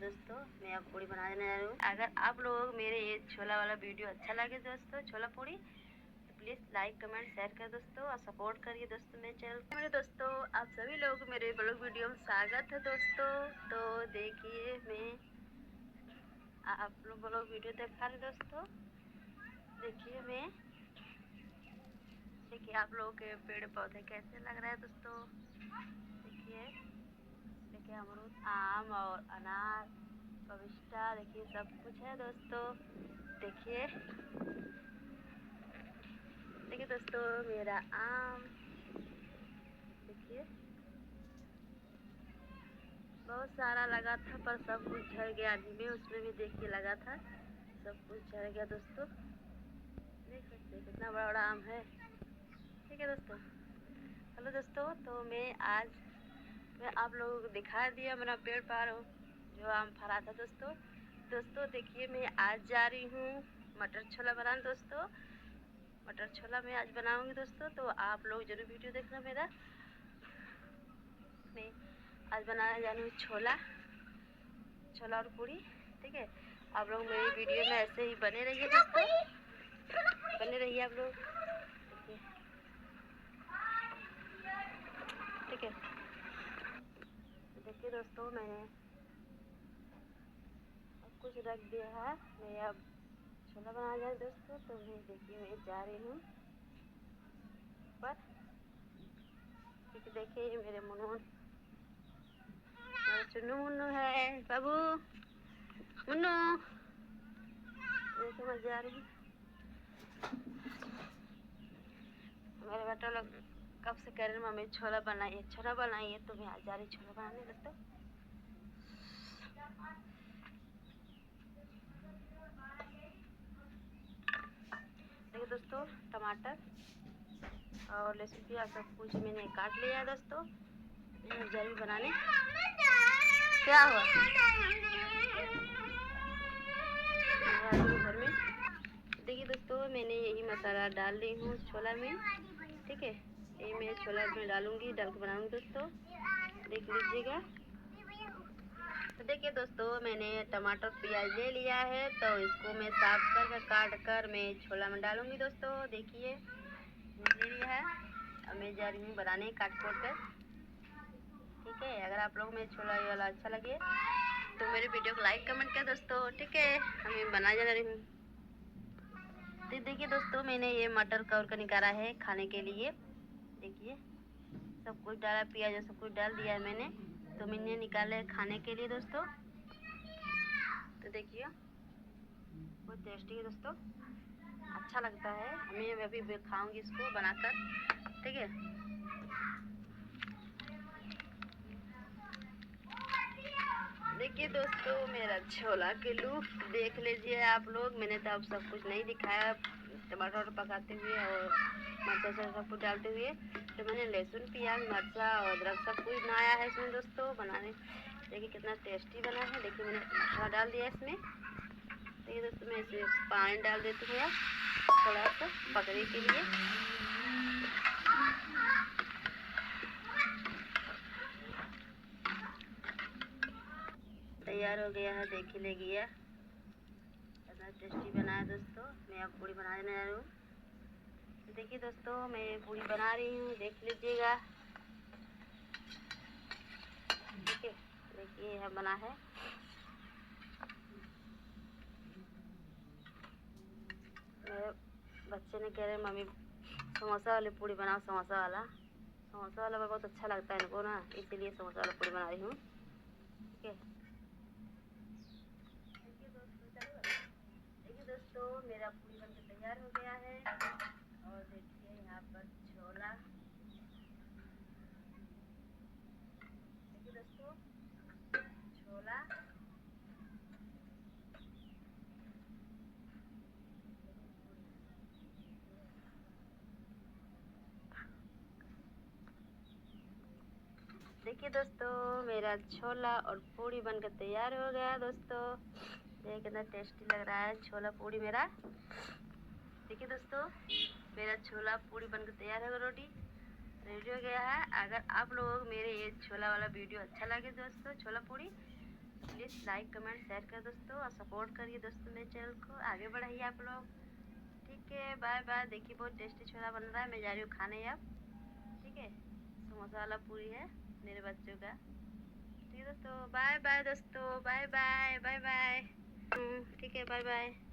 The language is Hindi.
दोस्तों, मैं अब पूड़ी बनाने जा रही हूँ। अगर आप लोगों को मेरे ये छोला वाला वीडियो अच्छा लगे दोस्तों, छोला पूड़ी, तो प्लीज़ लाइक कमेंट शेयर कर दोस्तों और सपोर्ट करिए दोस्तों मेरे चैनल को। मेरे दोस्तों, आप सभी लोगों को मेरे ब्लॉग वीडियो में स्वागत है दोस्तों। तो देखिए, मैं आप लोग ब्लॉग वीडियो देखा रहे दोस्तों। देखिए आप लोगों के पेड़ पौधे कैसे लग रहा है दोस्तों। देखिए अमरूद, आम और अनार, पपीता, देखिए सब कुछ है दोस्तों। देखिए दोस्तों, मेरा आम देखिए बहुत सारा लगा था, पर सब कुछ झड़ गया। में उसमें भी देखिए लगा था, सब कुछ झड़ गया दोस्तों। देख सकते हैं कितना बड़ा बड़ा आम है। ठीक है दोस्तों। हेलो दोस्तों, तो मैं आप लोगों को दिखा दिया मेरा पेड़ पर जो आम फरा था दोस्तों। देखिए, मैं आज जा रही हूँ मटर छोला बनाने दोस्तों। मटर छोला मैं आज बनाऊंगी दोस्तों, तो आप लोग जरूर वीडियो देखना मेरा। मैं आज बनाने जा रही हूँ छोला और पूड़ी। ठीक है, आप लोग मेरी वीडियो में ऐसे ही बने रहिए दोस्तों, बने रहिए आप लोग। ठीक है, देखिए दोस्तों, मैंने अब कुछ रख दिया है। मैं अब छोला बना जाए दोस्तों, तो मैं जा रही हूँ पर। देखिए ये मेरे चुन्नू मुन्नू है, बाबू मुन्नू, देखिए मैं जा रही हूँ। मेरे बेटा लोग कब से कह रहे मम्मी छोला बनाइए, तो मैं आज जा रही छोला बनाने दोस्तों। देखिए दोस्तों, टमाटर और लहसुन प्याज सब कुछ मैंने काट लिया है दोस्तों। मैं जा रही बनाने। क्या हुआ घर में। देखिए दोस्तों, मैंने यही मसाला डाल रही हूँ छोला में। ठीक है, ये मैं छोला में डाल के बनाऊंगी दोस्तों, देख लीजिएगा। तो देखिए दोस्तों, मैंने टमाटर प्याज ले लिया है, तो इसको मैं साफ कर काट कर मैं छोला में डालूंगी दोस्तों। देखिए ले लिया है, अब मैं जा रही हूँ बनाने काट कर। ठीक है, अगर आप लोग मेरे छोला वाला अच्छा लगे तो मेरे वीडियो को लाइक कमेंट कर दोस्तों। ठीक है, मैं बना जा रही हूँ। तो देखिए दोस्तों, मैंने ये मटर कवर का निकाला है खाने के लिए। देखिए सब कुछ डाला, प्याज सब कुछ डाल दिया है मैंने, तो मैंने निकाला है खाने के लिए दोस्तों। तो देखिए बहुत टेस्टी है दोस्तों, अच्छा लगता है। मैं अभी खाऊंगी इसको बनाकर। ठीक है, देखिए दोस्तों, मेरा छोला के लुक देख लीजिए आप लोग। मैंने तो अब सब कुछ नहीं दिखाया, टमाटर पकाते हुए और मरचा सब कुछ डालते हुए। तो मैंने लहसुन प्याज मरचा और अदरक सब कुछ बनाया है इसमें दोस्तों बनाने। देखिए कितना टेस्टी बना है। देखिए मैंने मसाला डाल दिया इसमें। देखिए दोस्तों, मैं इसमें पानी डाल देती हूँ थोड़ा सा पकने के लिए। तैयार हो गया है, देख ही लीजिए कितना टेस्टी बना है दोस्तों। मैं अब पूड़ी बनाने जा रही हूँ। देखिए दोस्तों, मैं पूड़ी बना रही हूँ, देख लीजिएगा। ठीक है, देखिए यह बना है। मेरे बच्चे ने कह रहे मम्मी समोसा वाली पूड़ी बनाओ, समोसा वाला बहुत अच्छा लगता है इनको ना, इसीलिए समोसा वाला पूड़ी बना रही हूँ। ठीक है, देखिए दोस्तों, मेरा पूड़ी बनकर तैयार हो गया है। और देखिए यहाँ पर छोला, देखिए दोस्तों छोला, देखिए दोस्तों, मेरा छोला और पूड़ी बनकर तैयार हो गया दोस्तों। देखिए कितना टेस्टी लग रहा है छोला पूड़ी मेरा। देखिए दोस्तों, मेरा छोला पूड़ी बनकर तैयार है, रोटी रेडी हो गया है। अगर आप लोगों को मेरे ये छोला वाला वीडियो अच्छा लगे दोस्तों, छोला पूड़ी, प्लीज़ लाइक कमेंट शेयर कर दोस्तों, और सपोर्ट करिए दोस्तों मेरे चैनल को, आगे बढ़ाइए आप लोग। ठीक है, बाय बाय। देखिए बहुत टेस्टी छोला बन रहा है, मैं जा रही हूँ खाने अब। ठीक है, समोसा वाला पूरी है मेरे बच्चों का। ठीक है दोस्तों, बाय बाय दोस्तों, बाय बाय बाय बाय। ठीक है, बाय बाय।